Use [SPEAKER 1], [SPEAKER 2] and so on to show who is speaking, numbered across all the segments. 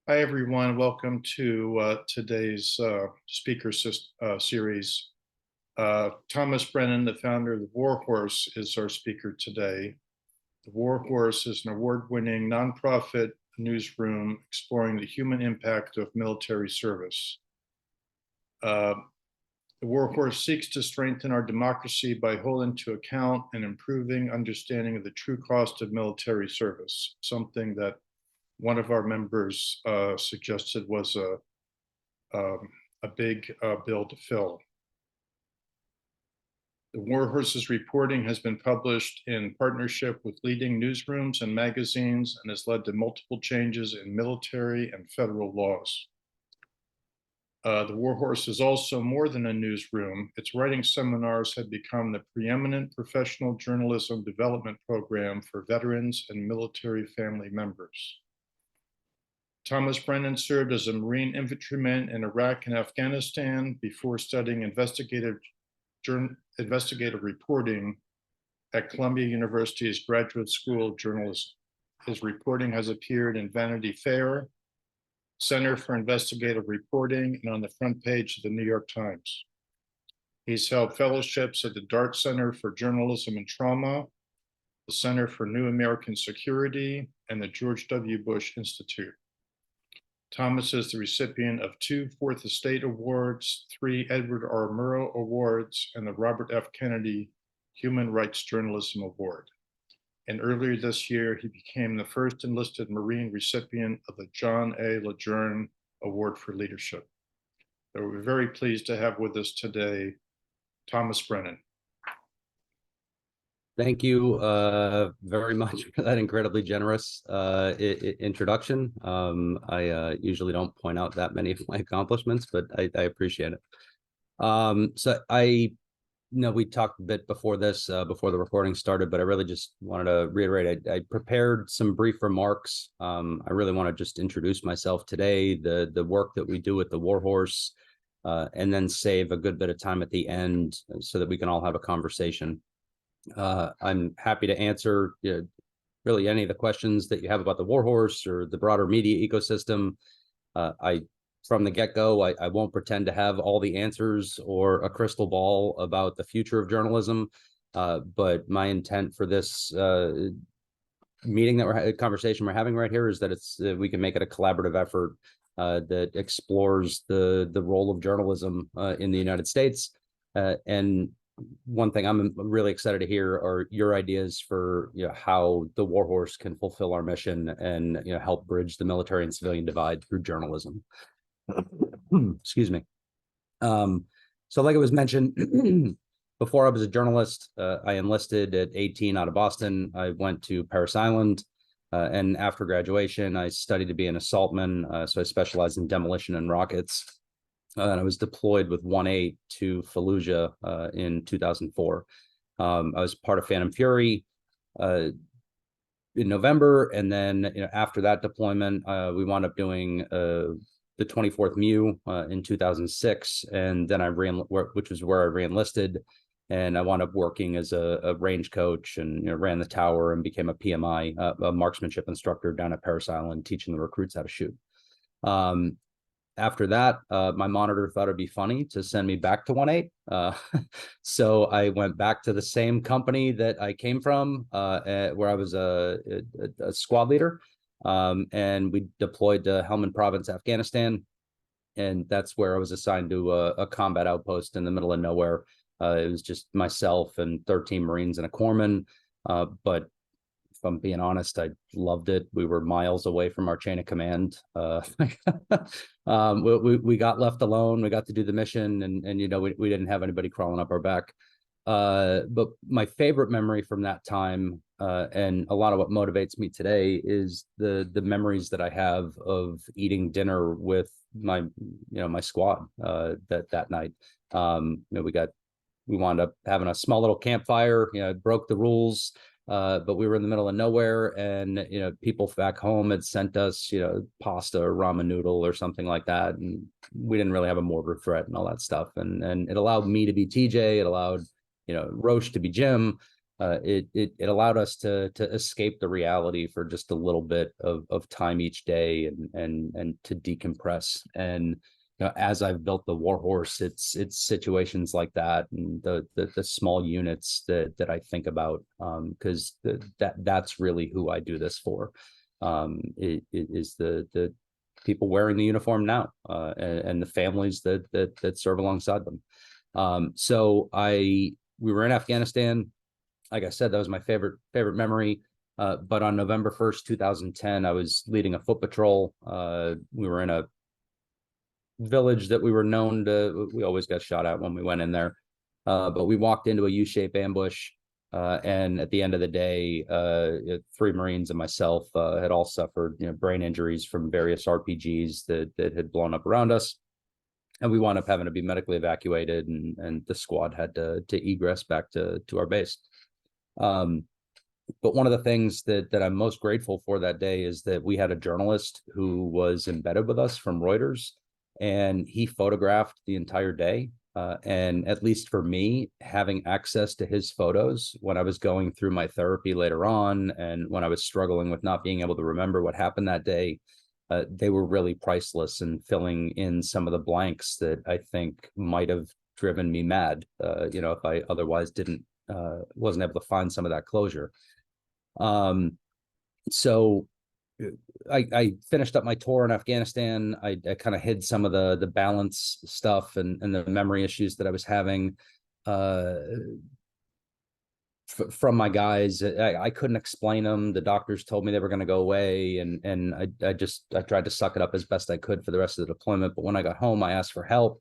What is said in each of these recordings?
[SPEAKER 1] Hi, everyone. Welcome to today's series. Thomas Brennan, the founder of the War Horse, is our speaker today. The War Horse is an award-winning nonprofit newsroom exploring the human impact of military service. Uh, the War Horse seeks to strengthen our democracy by holding to account and improving understanding of the true cost of military service, something that one of our members suggested was um, a big bill to fill. The War Horse's reporting has been published in partnership with leading newsrooms and magazines and has led to multiple changes in military and federal laws. The War Horse is also more than a newsroom. Its writing seminars have become the preeminent professional journalism development program for veterans and military family members. Thomas Brennan served as a Marine infantryman in Iraq and Afghanistan before studying investigative reporting at Columbia University's Graduate School of Journalism. His reporting has appeared in Vanity Fair, Center for Investigative Reporting, and on the front page of the New York Times. He's held fellowships at the Dart Center for Journalism and Trauma, the Center for New American Security, and the George W. Bush Institute. Thomas is the recipient of 2 Fourth Estate Awards, 3 Edward R. Murrow Awards, and the Robert F. Kennedy Human Rights Journalism Award. And earlier this year, he became the first enlisted Marine recipient of the John A. LeJeune Award for Leadership. So we're very pleased to have with us today Thomas Brennan.
[SPEAKER 2] Thank you very much for that incredibly generous introduction. I usually don't point out that many of my accomplishments, but I appreciate it. So I know we talked a bit before this, before the recording started, but I really just wanted to reiterate, I prepared some brief remarks. I really want to just introduce myself today, the work that we do at the War Horse, and then save a good bit of time at the end so that we can all have a conversation. I'm happy to answer really any of the questions that you have about the War Horse or the broader media ecosystem. From the get-go, I won't pretend to have all the answers or a crystal ball about the future of journalism, but my intent for this conversation we're having right here is that we can make it a collaborative effort that explores the role of journalism in the United States. And one thing I'm really excited to hear are your ideas for how the War Horse can fulfill our mission and help bridge the military and civilian divide through journalism. Excuse me. So like it was mentioned, before I was a journalist, I enlisted at 18 out of Boston. I went to Parris Island, and after graduation, I studied to be an assaultman. So I specialized in demolition and rockets. And I was deployed with 1-8 to Fallujah in 2004. I was part of Phantom Fury in November, and then after that deployment, we wound up doing the 24th MEU in 2006, and then which was where I re-enlisted, and I wound up working as a range coach and ran the tower and became a PMI, a marksmanship instructor down at Parris Island, teaching the recruits how to shoot. After that, my monitor thought it'd be funny to send me back to 1-8. So I went back to the same company that I came from, where I was a squad leader. And we deployed to Helmand Province, Afghanistan. And that's where I was assigned to a combat outpost in the middle of nowhere. It was just myself and 13 Marines and a corpsman. But if I'm being honest, I loved it. We were miles away from our chain of command. We got left alone. We got to do the mission, and we didn't have anybody crawling up our back. But my favorite memory from that time, and a lot of what motivates me today, is the memories that I have of eating dinner with my squad that night. We wound up having a small little campfire. Broke the rules. But we were in the middle of nowhere, and people back home had sent us pasta or ramen noodle or something like that, and we didn't really have a mortar threat and all that stuff, and it allowed me to be TJ. It allowed Roche to be Jim, it allowed us to escape the reality for just a little bit of time each day, and to decompress. And as I've built the Warhorse, it's situations like that, and the small units that I think about, because that's really who I do this for. It is the people wearing the uniform now, and the families that serve alongside them. So we were in Afghanistan. Like I said, that was my favorite memory. But on November 1st, 2010, I was leading a foot patrol. We were in a village that we were known to, we always got shot at when we went in there. But we walked into a U-shaped ambush. And at the end of the day, 3 Marines and myself had all suffered, brain injuries from various RPGs that had blown up around us. And we wound up having to be medically evacuated, and the squad had to egress back to our base. But one of the things that I'm most grateful for that day is that we had a journalist who was embedded with us from Reuters, and he photographed the entire day. And at least for me, having access to his photos when I was going through my therapy later on, and when I was struggling with not being able to remember what happened that day, they were really priceless in filling in some of the blanks that I think might have driven me mad, if I otherwise wasn't able to find some of that closure. So I finished up my tour in Afghanistan. I kind of hid some of the balance stuff and the memory issues that I was having from my guys. I couldn't explain them. The doctors told me they were going to go away, and I tried to suck it up as best I could for the rest of the deployment. But when I got home, I asked for help.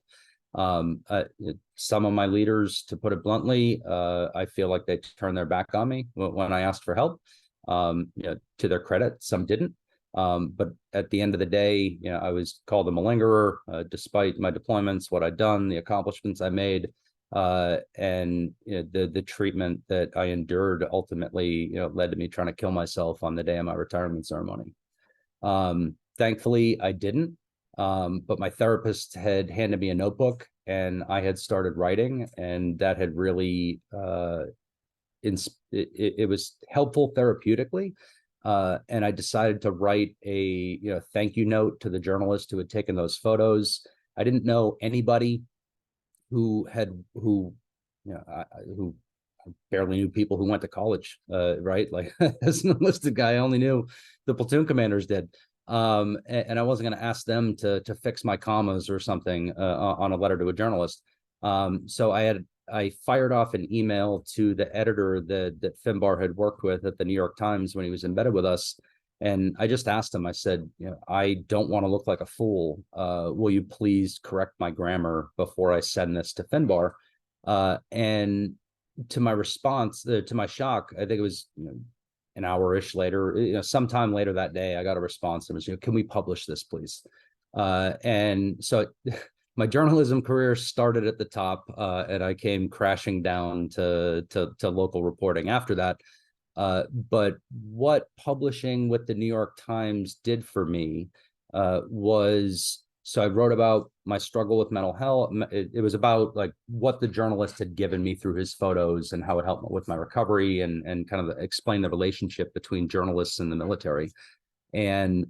[SPEAKER 2] Some of my leaders, to put it bluntly, I feel like they turned their back on me when I asked for help. To their credit, some didn't. But at the end of the day, I was called a malingerer, despite my deployments, what I'd done, the accomplishments I made, and the treatment that I endured ultimately, led to me trying to kill myself on the day of my retirement ceremony. Thankfully, I didn't. But my therapist had handed me a notebook, and I had started writing, and that had really it was helpful therapeutically. And I decided to write a thank you note to the journalist who had taken those photos. I didn't know anybody who barely knew people who went to college, right? Like, as an enlisted guy, I only knew the platoon commanders did. And I wasn't going to ask them to fix my commas or something on a letter to a journalist. So I fired off an email to the editor that Finbar had worked with at the New York Times when he was embedded with us. And I just asked him, I said, I don't want to look like a fool. Will you please correct my grammar before I send this to Finbar? And to my response, to my shock, I think it was an hour-ish later, sometime later that day, I got a response that was, can we publish this, please? And so my journalism career started at the top, and I came crashing down to local reporting after that. But what publishing with the New York Times did for me was, so I wrote about my struggle with mental health. It was about like what the journalist had given me through his photos and how it helped with my recovery, and kind of explain the relationship between journalists and the military. And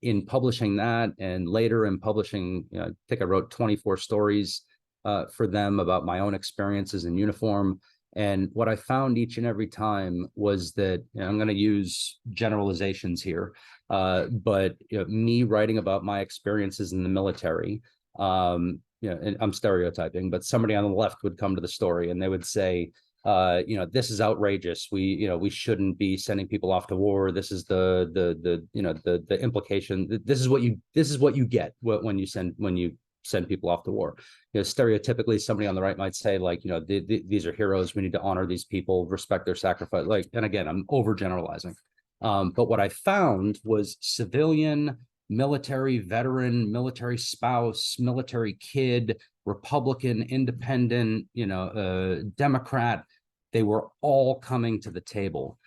[SPEAKER 2] in publishing that, and later in publishing, I think I wrote 24 stories for them about my own experiences in uniform. And what I found each and every time was that, I'm going to use generalizations here, but me writing about my experiences in the military, and I'm stereotyping, but somebody on the left would come to the story and they would say, this is outrageous. We shouldn't be sending people off to war. This is the implication. This is what you get when you send people off to war. Stereotypically, somebody on the right might say, like, these are heroes. We need to honor these people, respect their sacrifice. Like, and again, I'm overgeneralizing. But what I found was civilian, military veteran, military spouse, military kid, Republican, independent, Democrat, they were all coming to the table.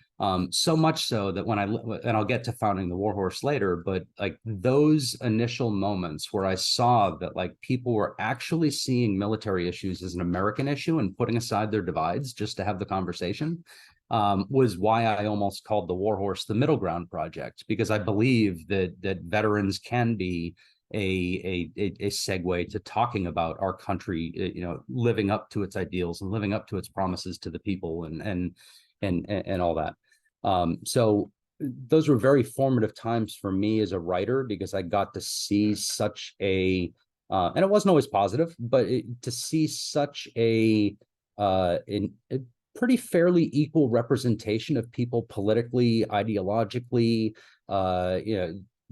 [SPEAKER 2] So much so that when and I'll get to founding the Warhorse later, but like those initial moments where I saw that like people were actually seeing military issues as an American issue and putting aside their divides just to have the conversation, was why I almost called the Warhorse the Middle Ground Project, because I believe that veterans can be a segue to talking about our country, living up to its ideals and living up to its promises to the people and all that. So those were very formative times for me as a writer, because I got to see such a and it wasn't always positive, but to see such a pretty fairly equal representation of people politically, ideologically,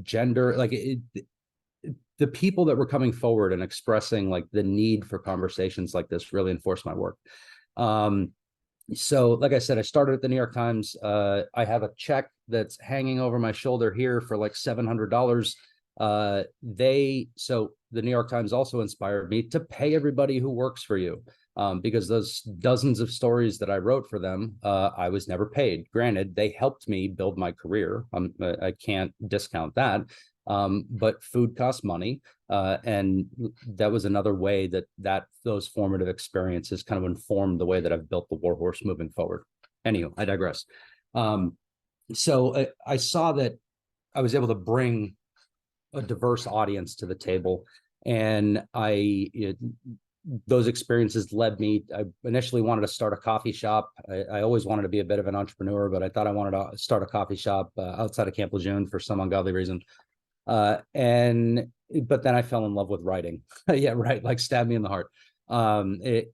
[SPEAKER 2] gender, like the people that were coming forward and expressing like the need for conversations like this really enforced my work. So like I said, I started at the New York Times. I have a check that's hanging over my shoulder here for like $700. So the New York Times also inspired me to pay everybody who works for you, because those dozens of stories that I wrote for them, I was never paid. Granted, they helped me build my career. I can't discount that. But food costs money. And that was another way that those formative experiences kind of informed the way that I've built the Warhorse moving forward. Anyway, I digress. So I saw that I was able to bring a diverse audience to the table, and those experiences led me. I initially wanted to start a coffee shop. I always wanted to be a bit of an entrepreneur, but I thought I wanted to start a coffee shop outside of Camp Lejeune for some ungodly reason. But then I fell in love with writing. Yeah, right. Like stabbed me in the heart. I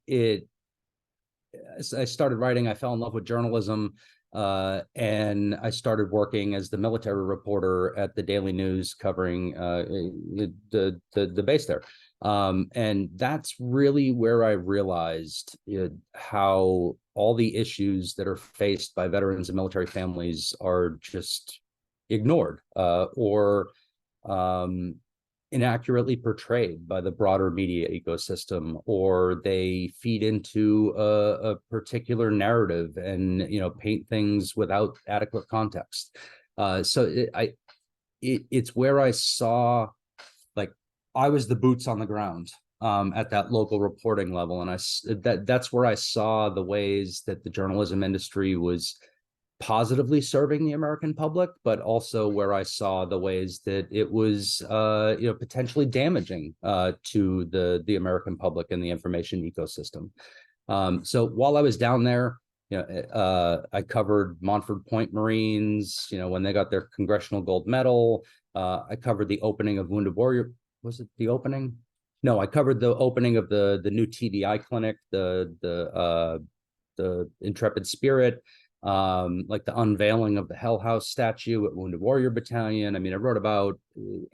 [SPEAKER 2] started writing. I fell in love with journalism, and I started working as the military reporter at the Daily News, covering the base there. And that's really where I realized how all the issues that are faced by veterans and military families are just ignored, or inaccurately portrayed by the broader media ecosystem, or they feed into a particular narrative and paint things without adequate context. So it's where I saw, like, I was the boots on the ground at that local reporting level, and that's where I saw the ways that the journalism industry was positively serving the American public, but also where I saw the ways that it was, potentially damaging to the American public and the information ecosystem. So while I was down there, I covered Montford Point Marines, when they got their Congressional Gold Medal. I covered the opening of Wounded Warrior. Was it the opening? No, I covered the opening of the new TBI clinic, the Intrepid Spirit. Like the unveiling of the Hell House statue at Wounded Warrior Battalion. I mean, I wrote about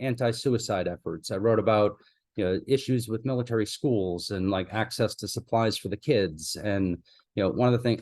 [SPEAKER 2] anti-suicide efforts. I wrote about issues with military schools and like access to supplies for the kids. And one of the things,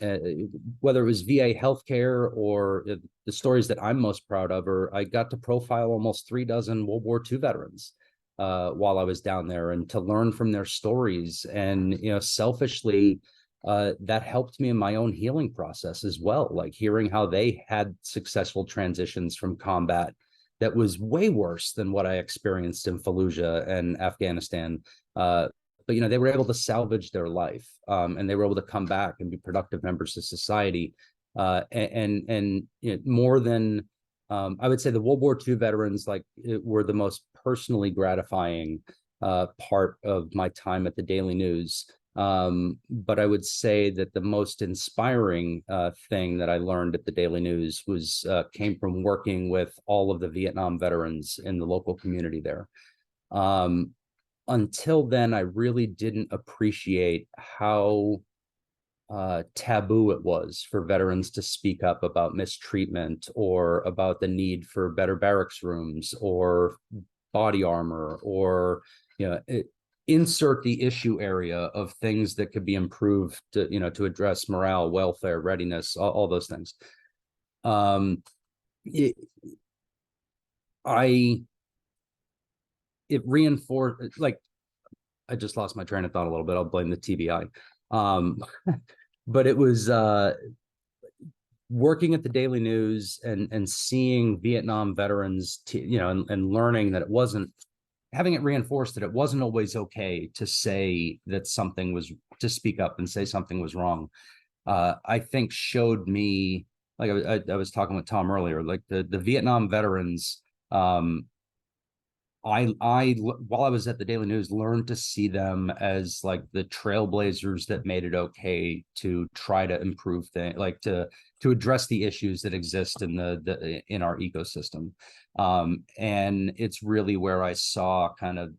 [SPEAKER 2] whether it was VA healthcare or the stories that I'm most proud of, or I got to profile almost 36 World War II veterans while I was down there, and to learn from their stories. And selfishly, that helped me in my own healing process as well, like hearing how they had successful transitions from combat that was way worse than what I experienced in Fallujah and Afghanistan. But they were able to salvage their life, and they were able to come back and be productive members of society. And more than I would say, the World War II veterans were the most personally gratifying part of my time at the Daily News. But I would say that the most inspiring thing that I learned at the Daily News came from working with all of the Vietnam veterans in the local community there. Until then, I really didn't appreciate how taboo it was for veterans to speak up about mistreatment, or about the need for better barracks rooms or body armor, or insert the issue area of things that could be improved to address morale, welfare, readiness, all those things. It reinforced, like, I just lost my train of thought a little bit. I'll blame the TBI. But it was working at the Daily News and seeing Vietnam veterans, and learning that it wasn't, having it reinforced that it wasn't always okay to say that something was, to speak up and say something was wrong, I think showed me, like I was talking with Tom earlier, like the Vietnam veterans, while I was at the Daily News, learned to see them as like the trailblazers that made it okay to try to improve things, like to address the issues that exist in in our ecosystem. And it's really where I saw kind of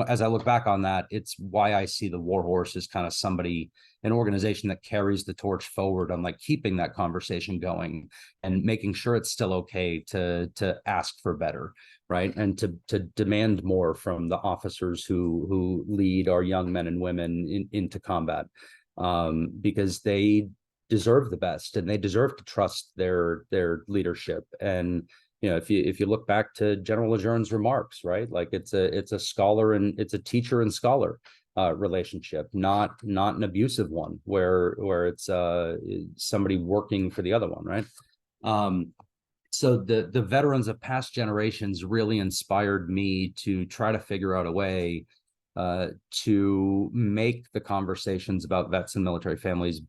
[SPEAKER 2] as I look back on that, it's why I see the War Horse as kind of somebody, an organization that carries the torch forward on like keeping that conversation going and making sure it's still okay to ask for better, right, and to demand more from the officers who lead our young men and women into combat, because they deserve the best and they deserve to trust their leadership. And if you look back to General Lejeun's remarks, right, like it's a scholar and it's a teacher and scholar relationship, not an abusive one where it's somebody working for the other one, right? So the veterans of past generations really inspired me to try to figure out a way to make the conversations about vets and military families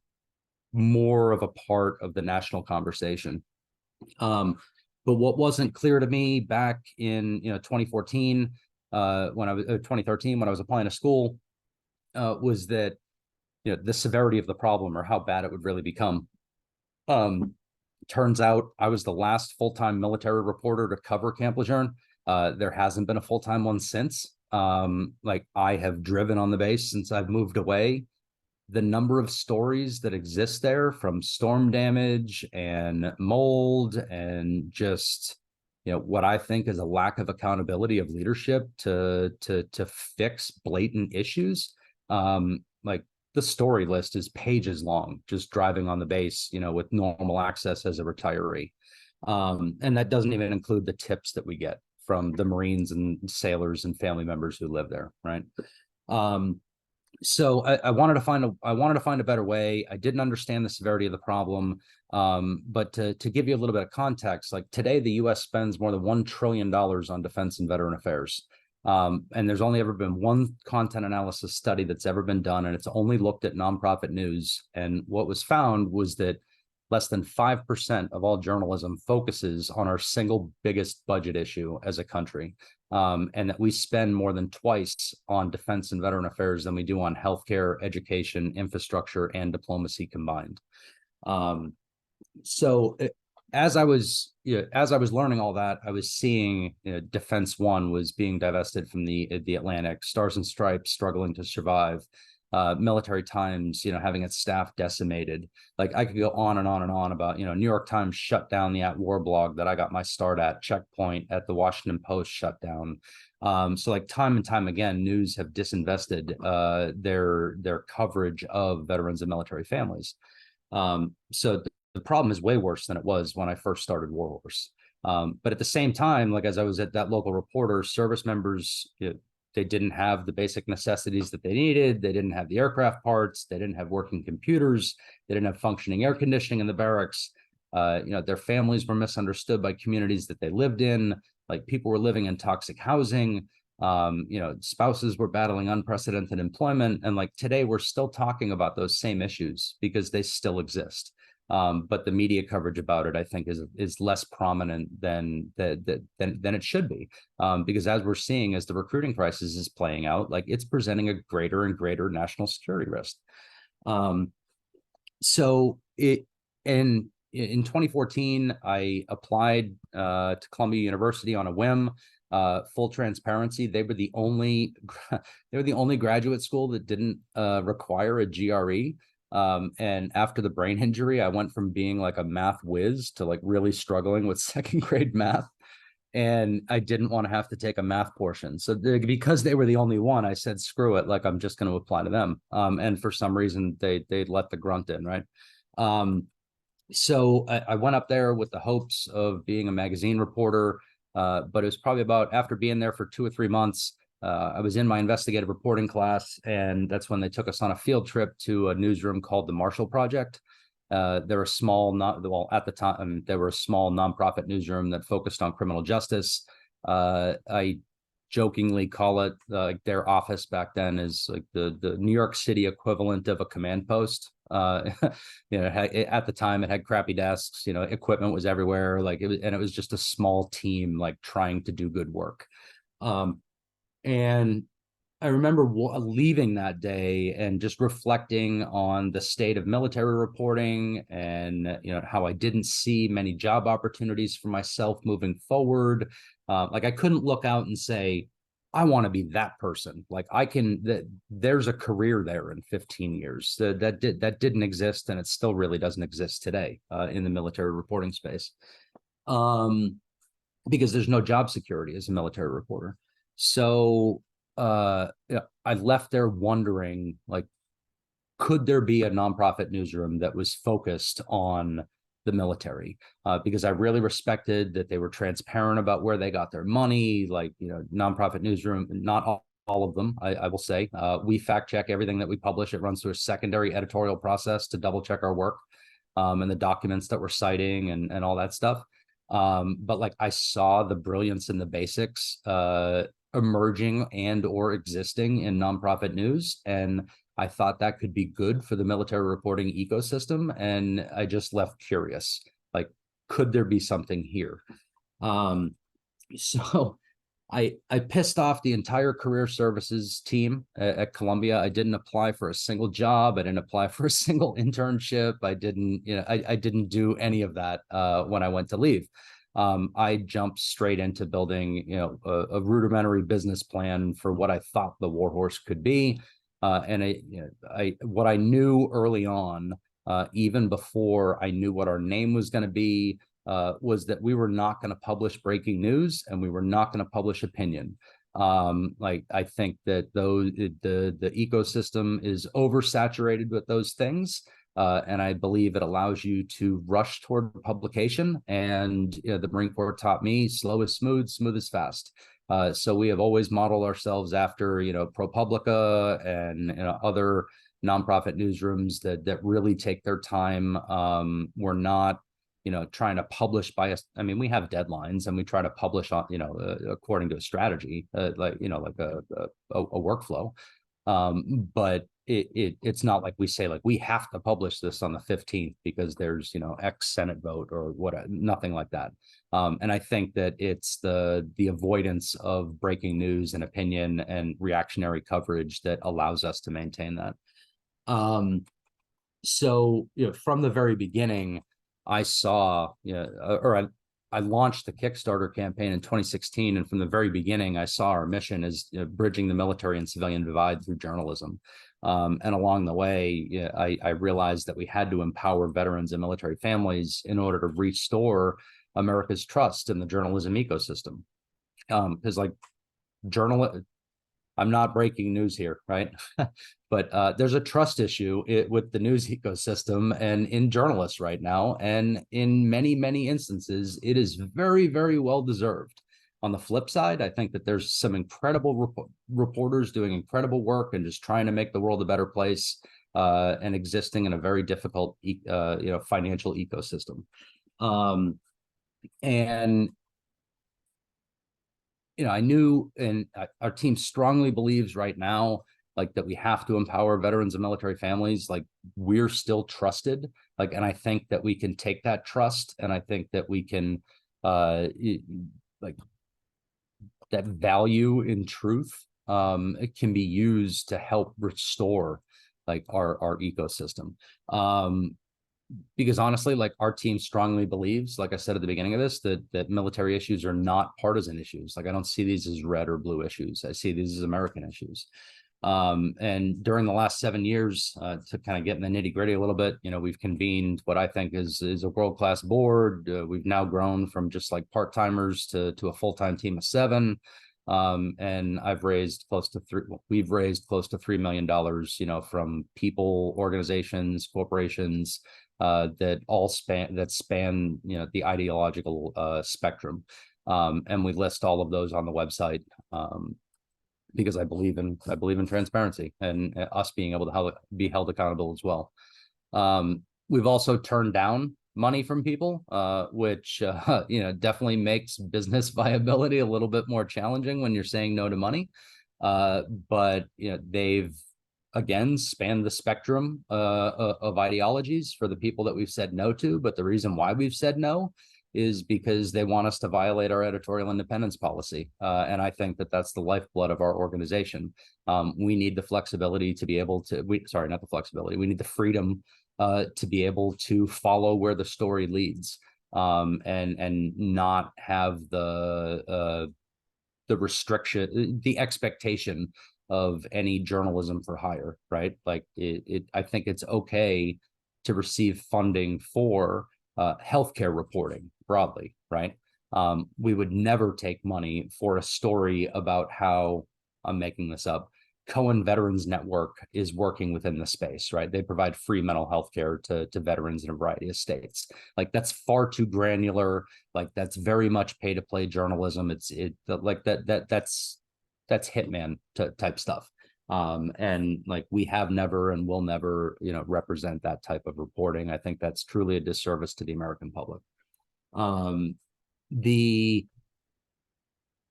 [SPEAKER 2] more of a part of the national conversation. But what wasn't clear to me back in 2014, when I was 2013, when I was applying to school, was that the severity of the problem or how bad it would really become. Turns out I was the last full-time military reporter to cover Camp Lejeune. There hasn't been a full-time one since. Like I have driven on the base since I've moved away. The number of stories that exist there, from storm damage and mold and just what I think is a lack of accountability of leadership to fix blatant issues. Like the story list is pages long, just driving on the base, with normal access as a retiree. And that doesn't even include the tips that we get from the Marines and sailors and family members who live there, right? So I wanted to find a better way. I didn't understand the severity of the problem. But to give you a little bit of context, like today, the US spends more than $1 trillion on defense and veteran affairs. And there's only ever been one content analysis study that's ever been done, and it's only looked at nonprofit news. And what was found was that less than 5% of all journalism focuses on our single biggest budget issue as a country. And that we spend more than twice on defense and veteran affairs than we do on healthcare, education, infrastructure, and diplomacy combined. So as I was learning all that, I was seeing Defense One was being divested from the Atlantic, Stars and Stripes struggling to survive, Military Times, having its staff decimated. Like I could go on and on and on about, New York Times shut down the At War blog that I got my start at, Checkpoint at the Washington Post shut down. So like time and time again, news have disinvested their coverage of veterans and military families. So the problem is way worse than it was when I first started War Horse. But at the same time, like as I was at that local reporter, service members, they didn't have the basic necessities that they needed. They didn't have the aircraft parts. They didn't have working computers. They didn't have functioning air conditioning in the barracks. Their families were misunderstood by communities that they lived in. Like people were living in toxic housing. Spouses were battling unprecedented employment. And like today, we're still talking about those same issues because they still exist. But the media coverage about it, I think, is less prominent than it should be, because as we're seeing, as the recruiting crisis is playing out, like it's presenting a greater and greater national security risk. So in 2014, I applied to Columbia University on a whim. Full transparency, they were the only graduate school that didn't require a GRE. And after the brain injury, I went from being like a math whiz to like really struggling with second grade math. And I didn't want to have to take a math portion. So because they were the only one, I said, screw it. Like, I'm just going to apply to them. And for some reason they let the grunt in. Right. So I went up there with the hopes of being a magazine reporter. But it was probably about after being there for 2 or 3 months, I was in my investigative reporting class, and that's when they took us on a field trip to a newsroom called the Marshall Project. They're a small, not well at the time. They were a small nonprofit newsroom that focused on criminal justice. I jokingly call it their office back then is like the New York City equivalent of a command post. At the time it had crappy desks, equipment was everywhere, like it was just a small team like trying to do good work. And I remember leaving that day and just reflecting on the state of military reporting and how I didn't see many job opportunities for myself moving forward. Like I couldn't look out and say, I want to be that person. Like there's a career there in 15 years that didn't exist, and it still really doesn't exist today in the military reporting space, because there's no job security as a military reporter. So I left there wondering, like, could there be a nonprofit newsroom that was focused on the military? Because I really respected that they were transparent about where they got their money. Like, nonprofit newsroom, not all of them, I will say. We fact check everything that we publish. It runs through a secondary editorial process to double check our work and the documents that we're citing and all that stuff. But like I saw the brilliance in the basics emerging and or existing in nonprofit news, and I thought that could be good for the military reporting ecosystem, and I just left curious, like, could there be something here? So I pissed off the entire career services team at Columbia. I didn't apply for a single job. I didn't apply for a single internship. I didn't do any of that when I went to leave. I jumped straight into building, a rudimentary business plan for what I thought the Warhorse could be. What I knew early on, even before I knew what our name was going to be, was that we were not going to publish breaking news and we were not going to publish opinion. Like I think that the ecosystem is oversaturated with those things. And I believe it allows you to rush toward publication. And the Marine Corps taught me slow is smooth, smooth is fast. So we have always modeled ourselves after, ProPublica and other nonprofit newsrooms that really take their time. We're not, trying to publish by us. I mean, we have deadlines and we try to publish on, according to a strategy, like a workflow. But it's not like we say, like, we have to publish this on the 15th because there's, X Senate vote or what, nothing like that. And I think that it's the avoidance of breaking news and opinion and reactionary coverage that allows us to maintain that. So, from the very beginning, I saw, I launched the Kickstarter campaign in 2016. And from the very beginning, I saw our mission as bridging the military and civilian divide through journalism. And along the way, I realized that we had to empower veterans and military families in order to restore America's trust in the journalism ecosystem. Because I'm not breaking news here, right? But there's a trust issue with the news ecosystem and in journalists right now. And in many, many instances, it is very, very well deserved. On the flip side, I think that there's some incredible reporters doing incredible work and just trying to make the world a better place and existing in a very difficult, financial ecosystem. I knew, and our team strongly believes right now, like, that we have to empower veterans and military families. Like, we're still trusted, like, and I think that we can take that trust, and I think that we can, like, that value in truth, it can be used to help restore, like, our ecosystem. Because honestly, like, our team strongly believes, like I said at the beginning of this, that military issues are not partisan issues. Like, I don't see these as red or blue issues. I see these as American issues. And during the last 7 years, to kind of get in the nitty gritty a little bit, we've convened what I think is a world-class board. We've now grown from just like part-timers to a full-time team of 7. And we've raised close to $3 million, from people, organizations, corporations, that span, the ideological spectrum. And we list all of those on the website, because I believe in transparency and us being able to be held accountable as well. We've also turned down money from people, which definitely makes business viability a little bit more challenging when you're saying no to money. But they've again spanned the spectrum of ideologies for the people that we've said no to. But the reason why we've said no is because they want us to violate our editorial independence policy. And I think that that's the lifeblood of our organization. We need the flexibility to be able to, not the flexibility, we need the freedom to be able to follow where the story leads, and not have the restriction, the expectation of any journalism for hire, right? Like I think it's okay to receive funding for healthcare reporting broadly, right? We would never take money for a story about how, I'm making this up, Cohen Veterans Network is working within the space, right? They provide free mental health care to veterans in a variety of states. Like that's far too granular. Like that's very much pay to play journalism. That's hitman type stuff. And like we have never and will never, represent that type of reporting. I think that's truly a disservice to the American public.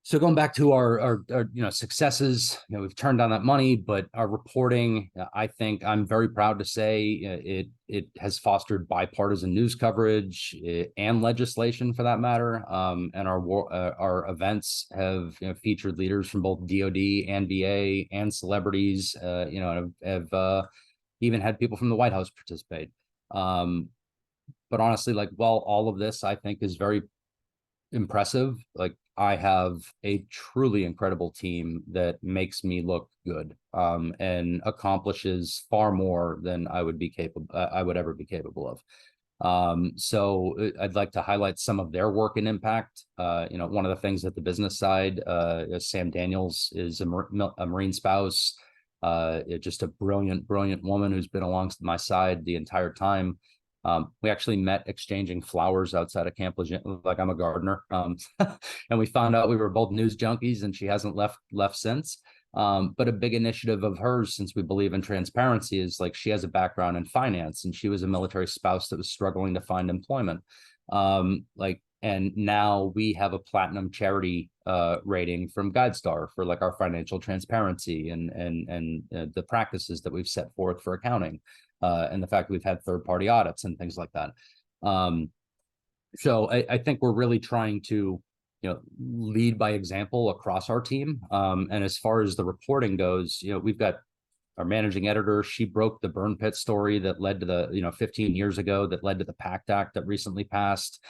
[SPEAKER 2] So going back to our successes, we've turned down that money, but our reporting, I think I'm very proud to say it has fostered bipartisan news coverage and legislation for that matter. And our events have featured leaders from both DoD and VA and celebrities. Have even had people from the White House participate. But honestly, like while all of this I think is very impressive, like I have a truly incredible team that makes me look good, and accomplishes far more than I would ever be capable of. So I'd like to highlight some of their work and impact. One of the things at the business side, Sam Daniels is a Marine spouse, just a brilliant woman who's been alongside my side the entire time. We actually met exchanging flowers outside of Camp Lejeune, like I'm a gardener. And we found out we were both news junkies, and she hasn't left since. But a big initiative of hers, since we believe in transparency, is like she has a background in finance, and she was a military spouse that was struggling to find employment. And now we have a platinum charity rating from GuideStar for like our financial transparency and the practices that we've set forth for accounting. And the fact that we've had third-party audits and things like that. So I think we're really trying to, lead by example across our team. And as far as the reporting goes, we've got our managing editor. She broke the burn pit story that led to the, 15 years ago, that led to the PACT Act that recently passed.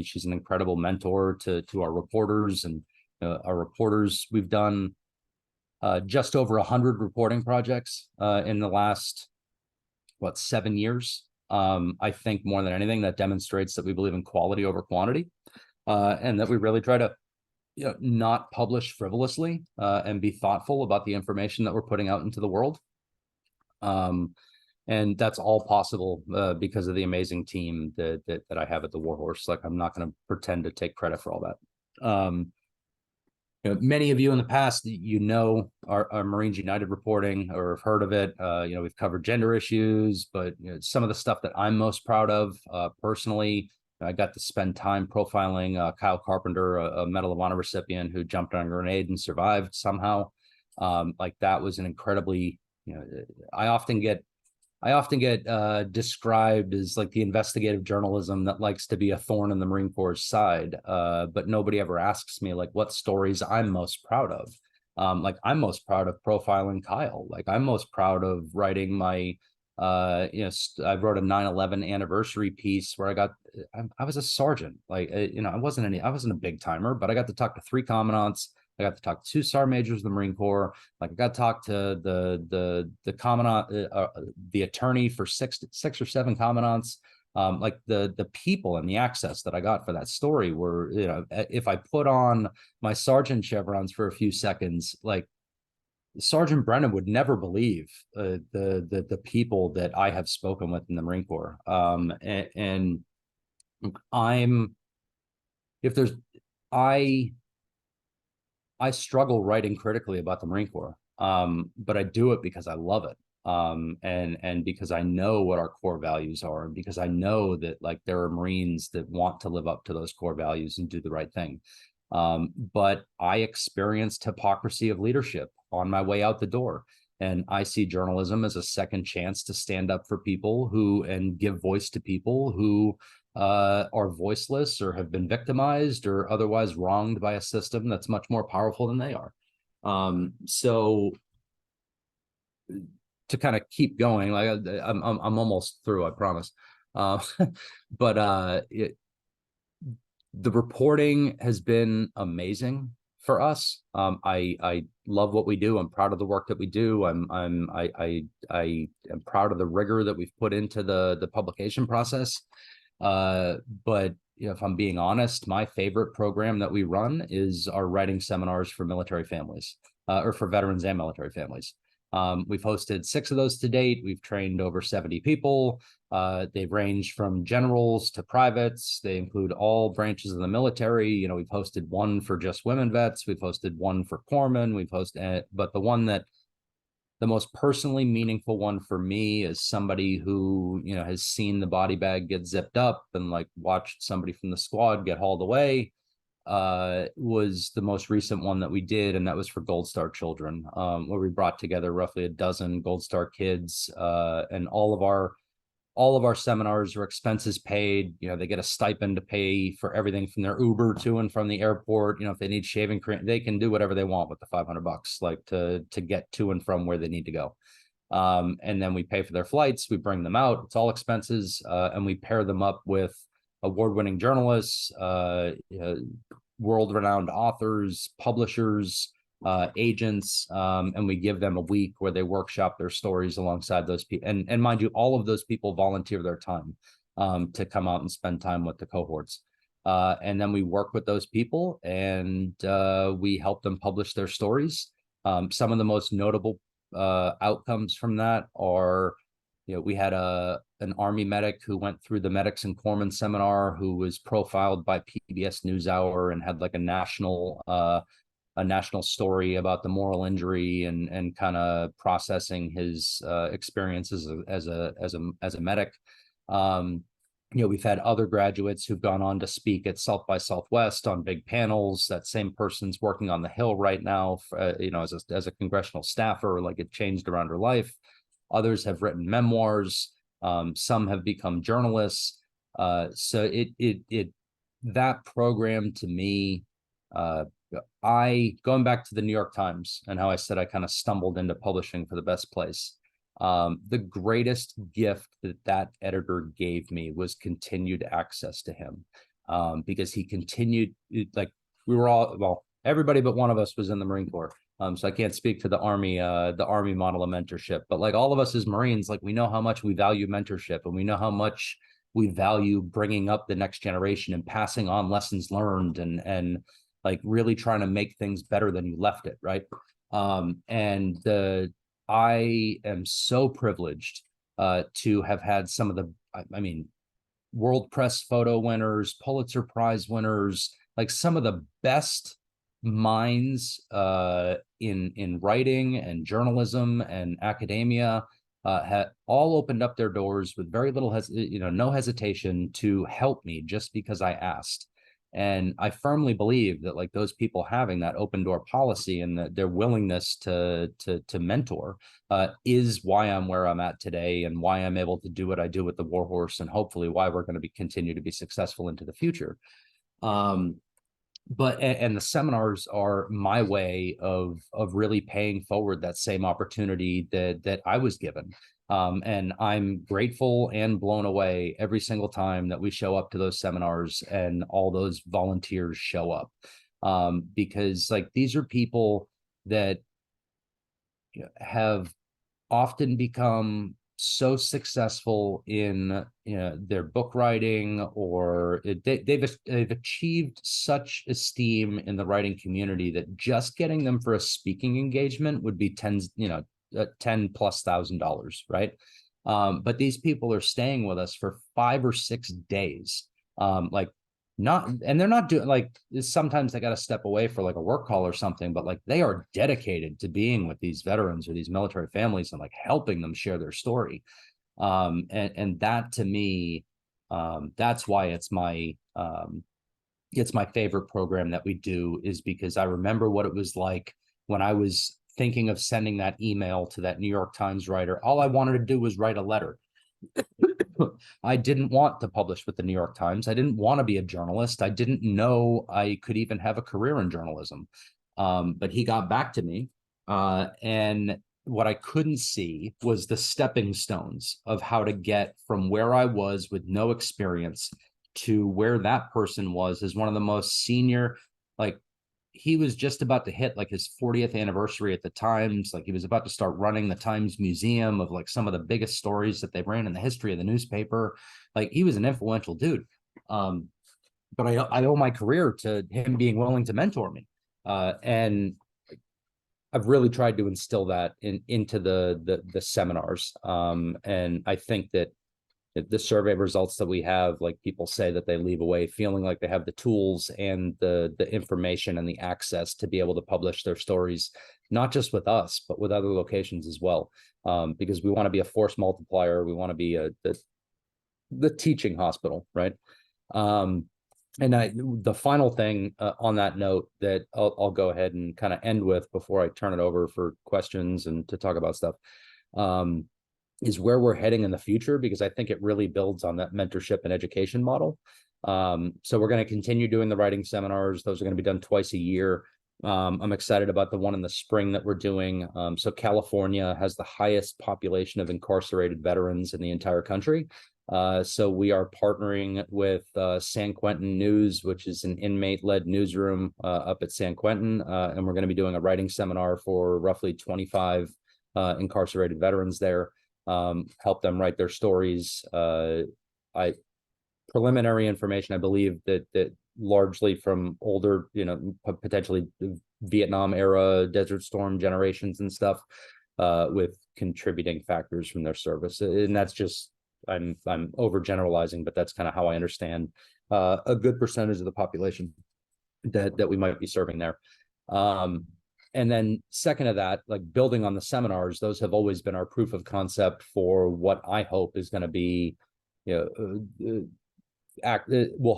[SPEAKER 2] She's an incredible mentor to our reporters, and our reporters. We've done just over 100 reporting projects in the last 7 years. I think more than anything that demonstrates that we believe in quality over quantity, and that we really try to not publish frivolously, and be thoughtful about the information that we're putting out into the world. And that's all possible because of the amazing team that I have at the Warhorse. Like I'm not going to pretend to take credit for all that. Many of you in the past, our Marines United reporting or have heard of it. We've covered gender issues, but some of the stuff that I'm most proud of personally, I got to spend time profiling Kyle Carpenter, a Medal of Honor recipient who jumped on a grenade and survived somehow. Like that was an incredibly, I often get described as like the investigative journalism that likes to be a thorn in the Marine Corps' side, but nobody ever asks me like what stories I'm most proud of. Like I'm most proud of profiling Kyle. Like I'm most proud of writing my, I wrote a 9/11 anniversary piece where I was a sergeant. Like I wasn't a big timer, but I got to talk to 3 commandants. I got to talk to 2 sergeant majors of the Marine Corps. Like I got to talk to the commandant, the attorney for 6 or 7 commandants. Like the people and the access that I got for that story were, if I put on my sergeant chevrons for a few seconds, like Sergeant Brennan would never believe the people that I have spoken with in the Marine Corps. And I struggle writing critically about the Marine Corps, but I do it because I love it. And because I know what our core values are, and because I know that like there are Marines that want to live up to those core values and do the right thing. But I experienced hypocrisy of leadership on my way out the door. And I see journalism as a second chance to stand up for people who and give voice to people who are voiceless or have been victimized or otherwise wronged by a system that's much more powerful than they are. So to kind of keep going, like I'm almost through, I promise. But the reporting has been amazing for us. I love what we do. I'm proud of the work that we do. I am proud of the rigor that we've put into the publication process. But you know, if I'm being honest, my favorite program that we run is our writing seminars for military families, or for veterans and military families. We've hosted 6 of those to date. We've trained over 70 people. They've ranged from generals to privates. They include all branches of the military. You know, we've hosted one for just women vets. We've hosted one for corpsmen. We've hosted, but the most personally meaningful one for me is somebody who, you know, has seen the body bag get zipped up and like watched somebody from the squad get hauled away. Was the most recent one that we did, and that was for Gold Star children, where we brought together roughly a dozen Gold Star kids, and all of our seminars are expenses paid. You know, they get a stipend to pay for everything from their Uber to and from the airport. You know, if they need shaving cream, they can do whatever they want with the $500, like to get to and from where they need to go. And then we pay for their flights. We bring them out. It's all expenses, and we pair them up with award-winning journalists, world-renowned authors, publishers, agents, and we give them a week where they workshop their stories alongside those people. And mind you, all of those people volunteer their time to come out and spend time with the cohorts. And then we work with those people and we help them publish their stories. Some of the most notable outcomes from that are, you know, we had an Army medic who went through the Medics and Corpsmen seminar, who was profiled by PBS NewsHour and had like a national story about the moral injury and kind of processing his experiences as a medic. You know, we've had other graduates who've gone on to speak at South by Southwest on big panels. That same person's working on the Hill right now, you know, as a congressional staffer. Like, it changed around her life. Others have written memoirs. Some have become journalists. So that program to me, going back to the New York Times and how I said I kind of stumbled into publishing for the best place. The greatest gift that editor gave me was continued access to him, because he continued, like, we were all, well, everybody but one of us was in the Marine Corps. So I can't speak to the Army model of mentorship, but like all of us as Marines, like, we know how much we value mentorship, and we know how much we value bringing up the next generation and passing on lessons learned and like really trying to make things better than you left it, right? I am so privileged to have had some of the, I mean, World Press photo winners, Pulitzer Prize winners, like some of the best minds in writing and journalism and academia had all opened up their doors with very little, no hesitation to help me just because I asked. And I firmly believe that, like, those people having that open door policy and their willingness to mentor is why I'm where I'm at today, and why I'm able to do what I do with the Warhorse, and hopefully why we're going to continue to be successful into the future. But the seminars are my way of really paying forward that same opportunity that I was given. And I'm grateful and blown away every single time that we show up to those seminars and all those volunteers show up. Because, like, these are people that have often become so successful in, you know, their book writing, or they've achieved such esteem in the writing community that just getting them for a speaking engagement would be $10,000+, right? But these people are staying with us for 5 or 6 days. Like, not, and they're not doing like, sometimes they got to step away for like a work call or something, but like they are dedicated to being with these veterans or these military families and like helping them share their story. And that to me, that's why it's my favorite program that we do, is because I remember what it was like when I was thinking of sending that email to that New York Times writer. All I wanted to do was write a letter. I didn't want to publish with the New York Times. I didn't want to be a journalist. I didn't know I could even have a career in journalism. But he got back to me, and what I couldn't see was the stepping stones of how to get from where I was with no experience to where that person was as one of the most senior, like he was just about to hit like his 40th anniversary at the Times. Like he was about to start running the Times Museum of like some of the biggest stories that they ran in the history of the newspaper. Like he was an influential dude. But I owe my career to him being willing to mentor me. And I've really tried to instill that into the seminars. And I think that the survey results that we have, like people say that they leave away feeling like they have the tools and the information and the access to be able to publish their stories, not just with us, but with other locations as well. Because we want to be a force multiplier. We want to be the teaching hospital, right? And the final thing on that note that I'll go ahead and kind of end with before I turn it over for questions and to talk about stuff, is where we're heading in the future, because I think it really builds on that mentorship and education model. So we're going to continue doing the writing seminars. Those are going to be done twice a year. I'm excited about the one in the spring that we're doing. So California has the highest population of incarcerated veterans in the entire country. So we are partnering with San Quentin News, which is an inmate-led newsroom up at San Quentin. And we're going to be doing a writing seminar for roughly 25 incarcerated veterans there. Help them write their stories. Preliminary information, I believe that largely from older, potentially Vietnam era Desert Storm generations and stuff, with contributing factors from their service. And that's just, I'm overgeneralizing, but that's kind of how I understand a good percentage of the population that we might be serving there. And then second to that, like building on the seminars, those have always been our proof of concept for what I hope is going to be, will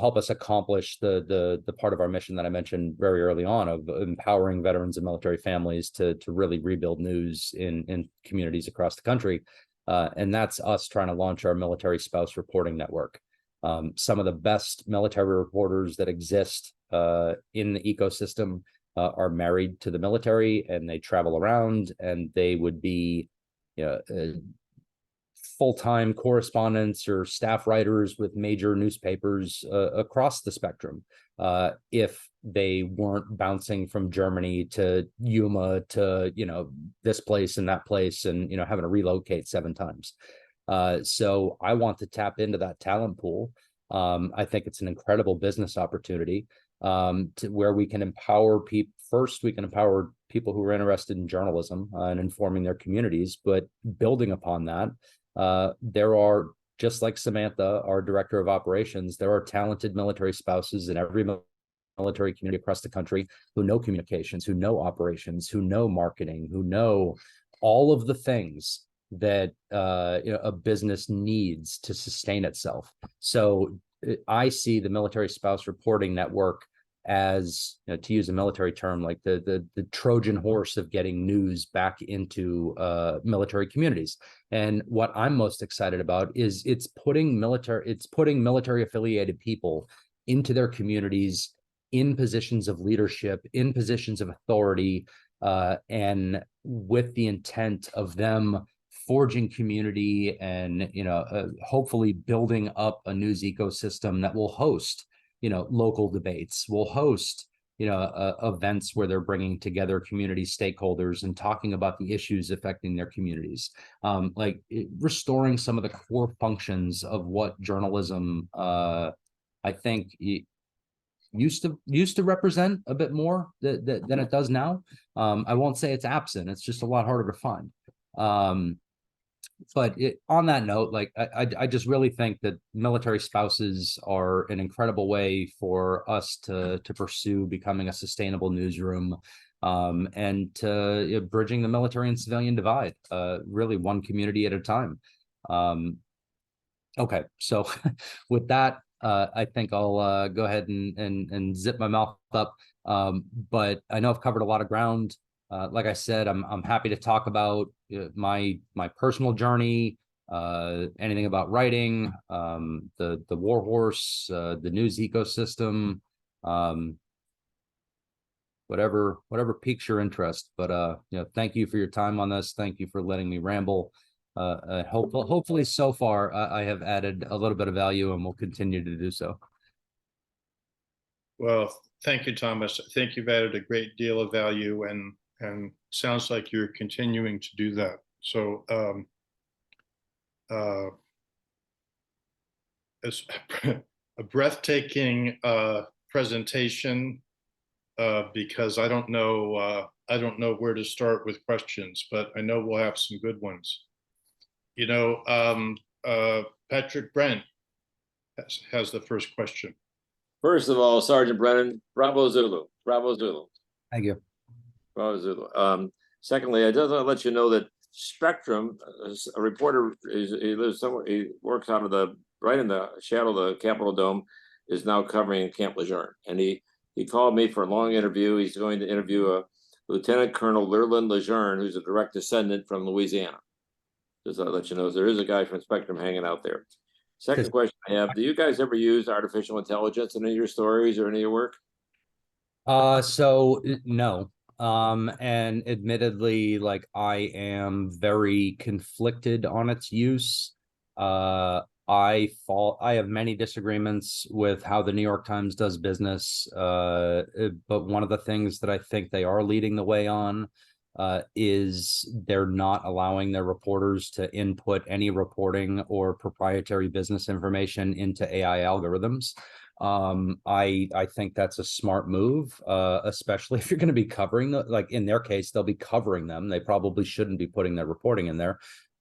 [SPEAKER 2] help us accomplish the part of our mission that I mentioned very early on of empowering veterans and military families to really rebuild news in communities across the country. And that's us trying to launch our military spouse reporting network. Some of the best military reporters that exist in the ecosystem are married to the military, and they travel around, and they would be full-time correspondents or staff writers with major newspapers across the spectrum, if they weren't bouncing from Germany to Yuma to this place and that place, and having to relocate 7 times. So I want to tap into that talent pool. I think it's an incredible business opportunity, to where we can empower people. First, we can empower people who are interested in journalism and informing their communities, but building upon that, there are, just like Samantha, our director of operations, there are talented military spouses in every military community across the country who know communications, who know operations, who know marketing, who know all of the things that a business needs to sustain itself. So I see the military spouse reporting network as, to use a military term, like the Trojan horse of getting news back into military communities. And what I'm most excited about is it's putting military affiliated people into their communities, in positions of leadership, in positions of authority, and with the intent of them forging community and hopefully building up a news ecosystem that will host local debates, will host events where they're bringing together community stakeholders and talking about the issues affecting their communities, restoring some of the core functions of what journalism I think used to represent a bit more than it does now. I won't say it's absent, it's just a lot harder to find. but on that note, like I just really think that military spouses are an incredible way for us to pursue becoming a sustainable newsroom, and to bridging the military and civilian divide, really one community at a time. Okay, so with that, I think I'll go ahead and zip my mouth up. But I know I've covered a lot of ground. Like I said, I'm happy to talk about my personal journey, anything about writing, the war horse, the news ecosystem, whatever piques your interest. But thank you for your time on this. Thank you for letting me ramble. Hopefully so far I have added a little bit of value and will continue to do so.
[SPEAKER 1] Well, thank you, Thomas. I think you've added a great deal of value, and sounds like you're continuing to do that. So it's a breathtaking presentation, because I don't know where to start with questions, but I know we'll have some good ones. Patrick Brent has the first question.
[SPEAKER 3] First of all, Sergeant Brennan, bravo Zulu, bravo Zulu.
[SPEAKER 2] Thank you.
[SPEAKER 3] Bravo Zulu. Secondly, I just want to let you know that Spectrum, a reporter, he lives somewhere, he works out of right in the shadow of the Capitol Dome, is now covering Camp Lejeune. And he called me for a long interview. He's going to interview Lieutenant Colonel Leland Lejeune, who's a direct descendant from Louisiana. Just to let you know, there is a guy from Spectrum hanging out there. Second question I have, do you guys ever use artificial intelligence in any of your stories or any of your work?
[SPEAKER 2] So no. And admittedly, like I am very conflicted on its use. I have many disagreements with how the New York Times does business. But one of the things that I think they are leading the way on is they're not allowing their reporters to input any reporting or proprietary business information into AI algorithms. I think that's a smart move, especially if you're going to be covering like in their case, they'll be covering them. They probably shouldn't be putting their reporting in there.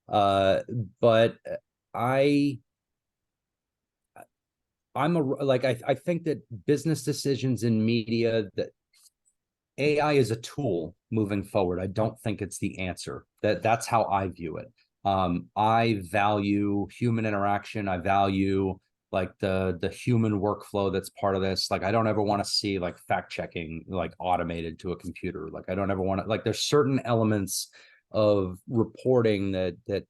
[SPEAKER 2] But I think that business decisions in media, that AI is a tool moving forward. I don't think it's the answer. That's how I view it. I value human interaction. I value like the human workflow that's part of this. Like I don't ever want to see like fact checking like automated to a computer. Like I don't ever want to, like there's certain elements of reporting that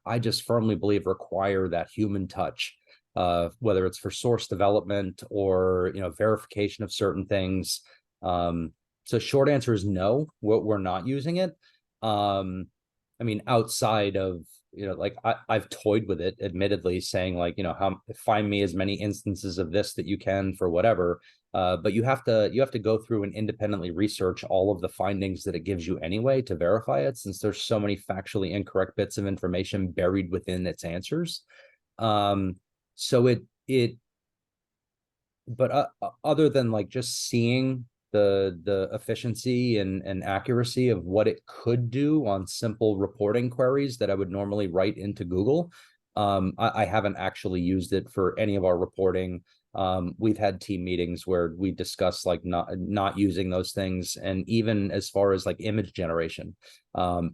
[SPEAKER 2] I just firmly believe require that human touch, whether it's for source development or verification of certain things. So short answer is no, we're not using it. I mean, outside of, like I've toyed with it, admittedly, saying like, find me as many instances of this that you can for whatever. But you have to go through and independently research all of the findings that it gives you anyway to verify it, since there's so many factually incorrect bits of information buried within its answers. So but other than like just seeing the efficiency and accuracy of what it could do on simple reporting queries that I would normally write into Google, I haven't actually used it for any of our reporting. We've had team meetings where we discuss like not using those things, and even as far as like image generation,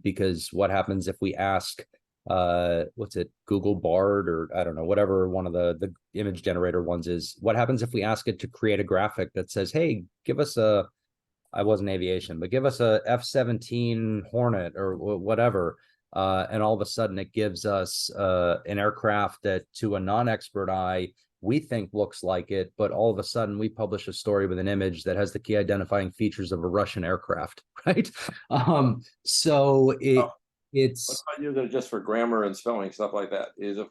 [SPEAKER 2] because what happens if we ask what's it, Google Bard, or I don't know, whatever one of the image generator ones is, what happens if we ask it to create a graphic that says, hey, give us I wasn't aviation, but give us a F-17 Hornet or whatever, and all of a sudden it gives us an aircraft that to a non-expert eye we think looks like it, but all of a sudden we publish a story with an image that has the key identifying features of a Russian aircraft, right? So it's
[SPEAKER 3] what about using it just for grammar and spelling, stuff like that? Is it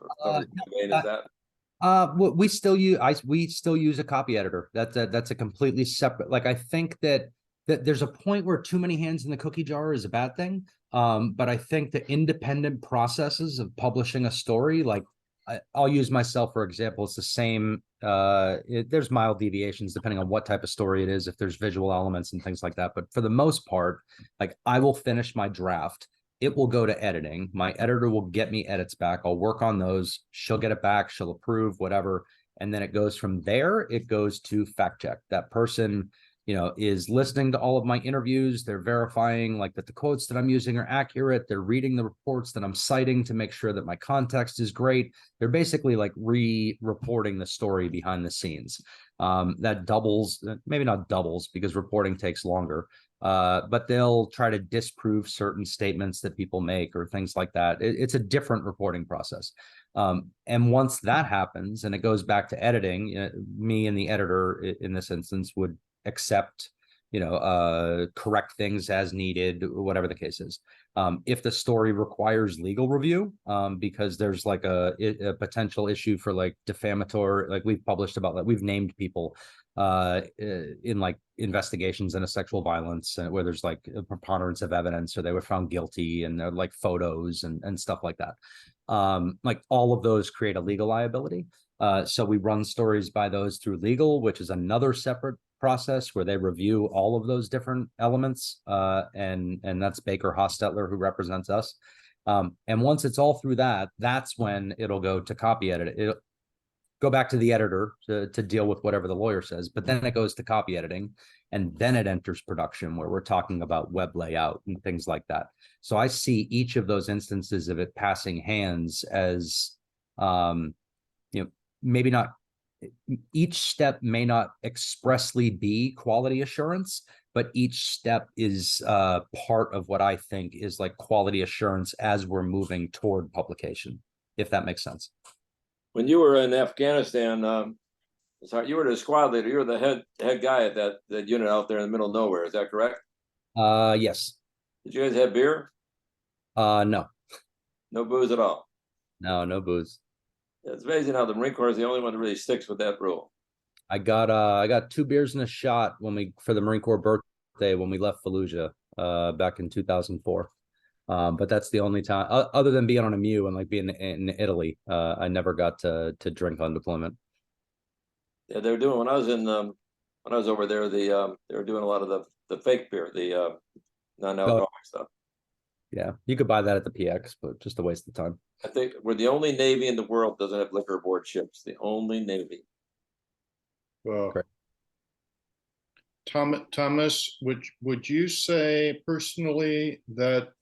[SPEAKER 2] we still use a copy editor. That's a completely separate, like I think that there's a point where too many hands in the cookie jar is a bad thing. But I think the independent processes of publishing a story, like I'll use myself for example, it's the same. There's mild deviations depending on what type of story it is, if there's visual elements and things like that. But for the most part, like I will finish my draft, it will go to editing. My editor will get me edits back. I'll work on those. She'll get it back. She'll approve, whatever. And then it goes from there, it goes to fact check. That person, is listening to all of my interviews. They're verifying like that the quotes that I'm using are accurate. They're reading the reports that I'm citing to make sure that my context is great. They're basically like re-reporting the story behind the scenes. That doubles, maybe not doubles because reporting takes longer, but they'll try to disprove certain statements that people make or things like that. It's a different reporting process. And once that happens and it goes back to editing, me and the editor in this instance would accept, correct things as needed, whatever the case is. If the story requires legal review, because there's like a potential issue for like defamatory, like we've published about that, we've named people in like investigations into sexual violence where there's like a preponderance of evidence or they were found guilty and they're like photos and stuff like that. Like all of those create a legal liability. So we run stories by those through legal, which is another separate process where they review all of those different elements. And that's Baker Hostetler who represents us. And once it's all through that, that's when it'll go to copy edit. It'll go back to the editor to deal with whatever the lawyer says, but then it goes to copy editing and then it enters production where we're talking about web layout and things like that. So I see each of those instances of it passing hands as, maybe not, each step may not expressly be quality assurance, but each step is part of what I think is like quality assurance as we're moving toward publication, if that makes sense.
[SPEAKER 3] When you were in Afghanistan, sorry, you were the squad leader. You were the head guy at that unit out there in the middle of nowhere. Is that correct?
[SPEAKER 2] Yes.
[SPEAKER 3] Did you guys have beer?
[SPEAKER 2] No.
[SPEAKER 3] No booze at all.
[SPEAKER 2] No booze.
[SPEAKER 3] It's amazing how the Marine Corps is the only one that really sticks with that rule.
[SPEAKER 2] I got 2 beers and a shot for the Marine Corps birthday when we left Fallujah back in 2004. But that's the only time, other than being on a MEU and like being in Italy, I never got to drink on deployment.
[SPEAKER 3] Yeah, they were doing when I was over there. They were doing a lot of the fake beer, the non-alcoholic stuff.
[SPEAKER 2] Yeah, you could buy that at the PX, but just a waste of time.
[SPEAKER 3] I think we're the only Navy in the world that doesn't have liquor aboard ships. The only Navy.
[SPEAKER 1] Well,
[SPEAKER 2] Correct.
[SPEAKER 1] Thomas, would you say personally that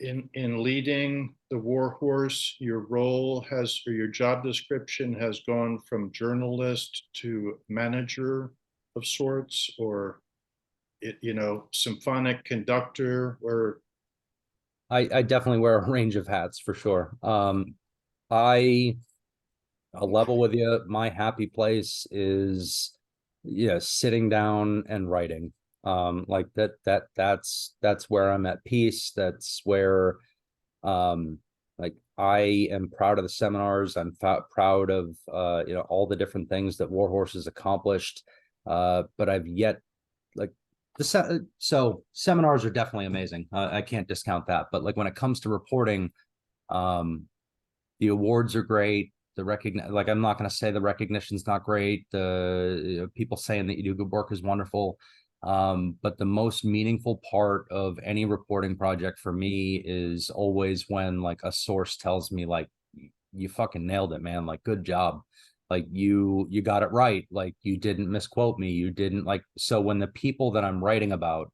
[SPEAKER 1] in leading the Warhorse, your role has, or your job description has gone from journalist to manager of sorts, or symphonic conductor, or
[SPEAKER 2] I definitely wear a range of hats for sure. I'll level with you. My happy place is, sitting down and writing. Like that's where I'm at peace. That's where, like I am proud of the seminars. I'm proud of, all the different things that Warhorse has accomplished. But I've yet, like, so seminars are definitely amazing. I can't discount that. But like when it comes to reporting, the awards are great. Like I'm not going to say the recognition's not great. The people saying that you do good work is wonderful. But the most meaningful part of any reporting project for me is always when like a source tells me like, you fucking nailed it, man. Like, good job. Like you got it right. Like you didn't misquote me. You didn't like, so when the people that I'm writing about,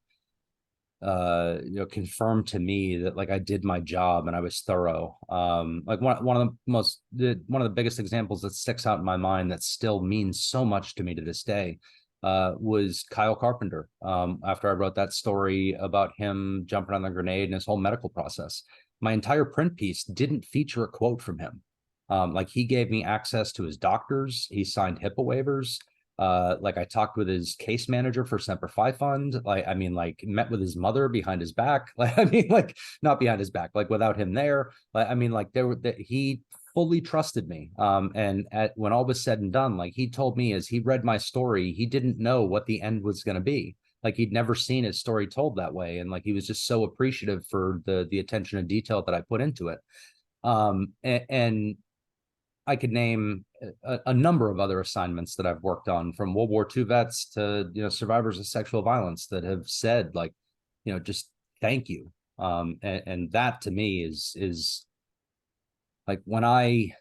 [SPEAKER 2] confirm to me that like I did my job and I was thorough. Like one of the biggest examples that sticks out in my mind that still means so much to me to this day, was Kyle Carpenter. After I wrote that story about him jumping on the grenade and his whole medical process, my entire print piece didn't feature a quote from him. Like he gave me access to his doctors. He signed HIPAA waivers. Like I talked with his case manager for Semper Fi Fund. Like, I mean, like met with his mother behind his back. Like, I mean, like not behind his back, like without him there. Like, I mean, like he fully trusted me. And when all was said and done, like he told me as he read my story, he didn't know what the end was going to be. Like he'd never seen his story told that way. And like, he was just so appreciative for the attention and detail that I put into it. And I could name a number of other assignments that I've worked on, from World War II vets to, survivors of sexual violence, that have said like, just thank you. And that to me is like when I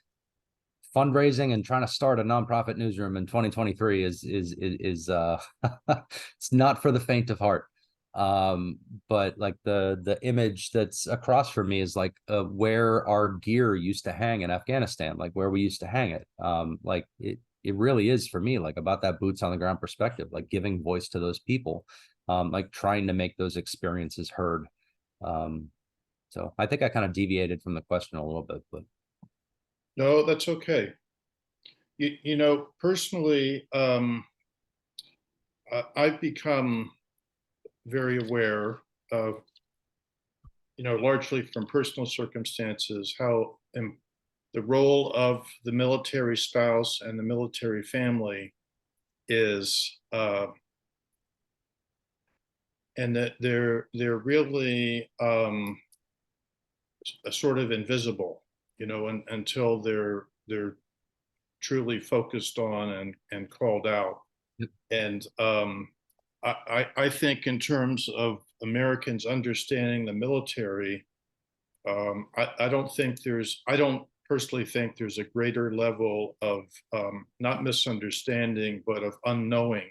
[SPEAKER 2] fundraising and trying to start a nonprofit newsroom in 2023 is it's not for the faint of heart. But like the image that's across from me is like where our gear used to hang in Afghanistan, like where we used to hang it. Like it really is for me like about that boots on the ground perspective, like giving voice to those people, like trying to make those experiences heard. So I think I kind of deviated from the question a little bit, but
[SPEAKER 1] No, that's okay. Personally, I've become very aware of, largely from personal circumstances, how the role of the military spouse and the military family is, and that they're really a sort of invisible, until they're truly focused on and called out.
[SPEAKER 2] Yep.
[SPEAKER 1] And I think in terms of Americans understanding the military, I don't personally think there's a greater level of not misunderstanding, but of unknowing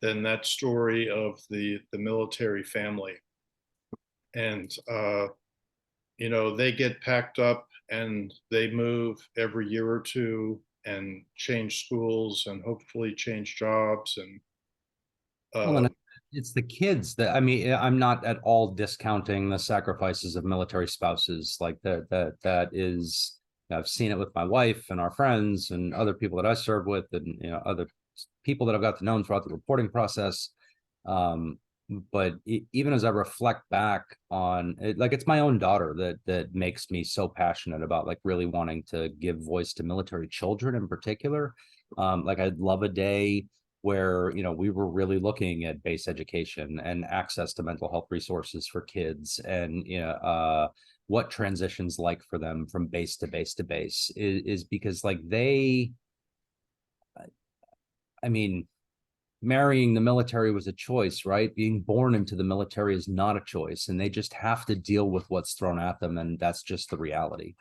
[SPEAKER 1] than that story of the military family. And they get packed up and they move every year or two and change schools and hopefully change jobs. And
[SPEAKER 2] well, and it's the kids that, I mean, I'm not at all discounting the sacrifices of military spouses. Like that is, I've seen it with my wife and our friends and other people that I serve with, and other people that I've got to know throughout the reporting process. But even as I reflect back on it, like it's my own daughter that makes me so passionate about like really wanting to give voice to military children in particular. Like I'd love a day where we were really looking at base education and access to mental health resources for kids, and what transitions like for them from base to base to base is because like I mean, marrying the military was a choice, right? Being born into the military is not a choice, and they just have to deal with what's thrown at them, and that's just the reality.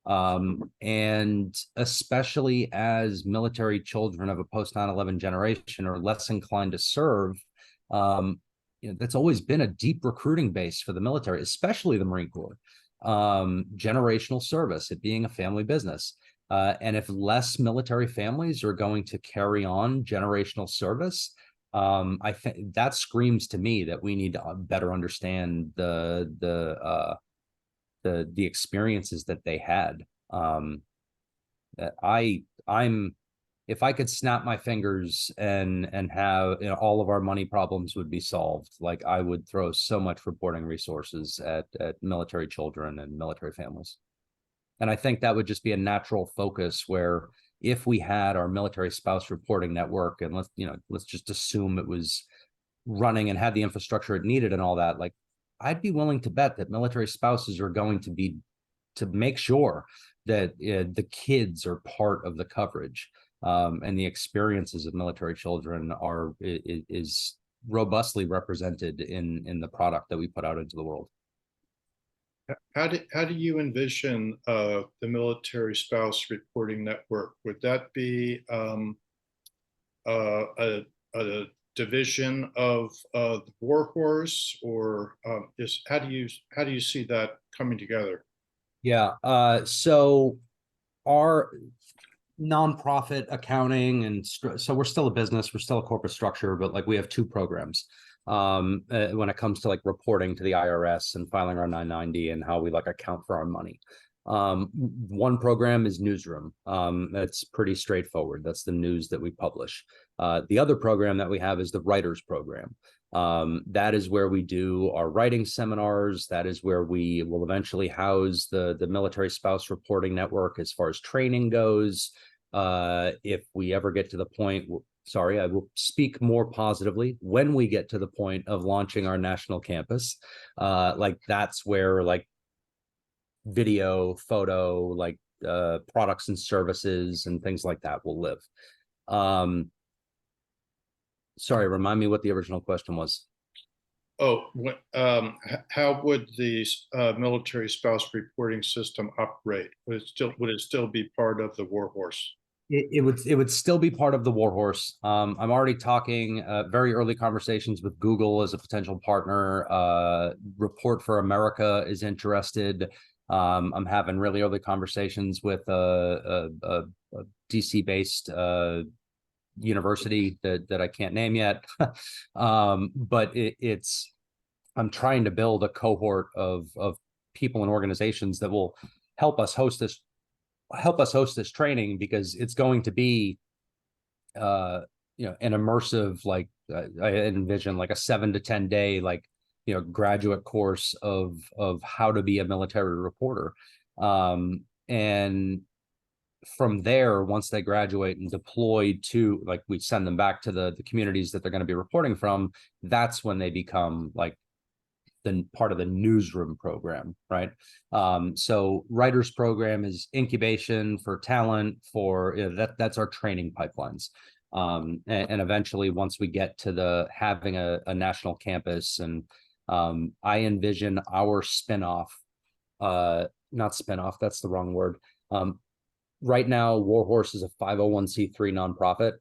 [SPEAKER 2] And especially as military children of a post 9/11 generation are less inclined to serve, that's always been a deep recruiting base for the military, especially the Marine Corps. Generational service, it being a family business. And if less military families are going to carry on generational service, I think that screams to me that we need to better understand the experiences that they had. I'm if I could snap my fingers and have all of our money problems would be solved, like I would throw so much reporting resources at military children and military families. And I think that would just be a natural focus where if we had our military spouse reporting network, and let's just assume it was running and had the infrastructure it needed and all that, like I'd be willing to bet that military spouses are going to make sure that the kids are part of the coverage, and the experiences of military children is robustly represented in the product that we put out into the world.
[SPEAKER 1] how do you envision the military spouse reporting network? Would that be a division of the War Horse, or how do you see that coming together?
[SPEAKER 2] Yeah. So our nonprofit accounting so we're still a business, we're still a corporate structure, but like we have two programs when it comes to like reporting to the IRS and filing our 990 and how we like account for our money. One program is Newsroom. That's pretty straightforward. That's the news that we publish. The other program that we have is the Writers Program. That is where we do our writing seminars. That is where we will eventually house the military spouse reporting network as far as training goes. If we ever get to the point, sorry, I will speak more positively when we get to the point of launching our national campus. Like that's where like video, photo, like products and services and things like that will live. Sorry, remind me what the original question was.
[SPEAKER 1] Oh, how would the military spouse reporting system operate? Would it still be part of the War Horse?
[SPEAKER 2] It would still be part of the Warhorse. I'm already talking very early conversations with Google as a potential partner. Report for America is interested. I'm having really early conversations with a DC based university that I can't name yet. But it's I'm trying to build a cohort of people and organizations that will help us host this training, because it's going to be an immersive, like I envision like a 7 to 10 day graduate course of how to be a military reporter. And from there, once they graduate and deploy to, like, we send them back to the communities that they're going to be reporting from, that's when they become like the part of the newsroom program, right? So writers program is incubation for talent, for that's our training pipelines. And eventually, once we get to the having a national campus, and I envision our spinoff, not spinoff, that's the wrong word. Right now, Warhorse is a 501c3 nonprofit,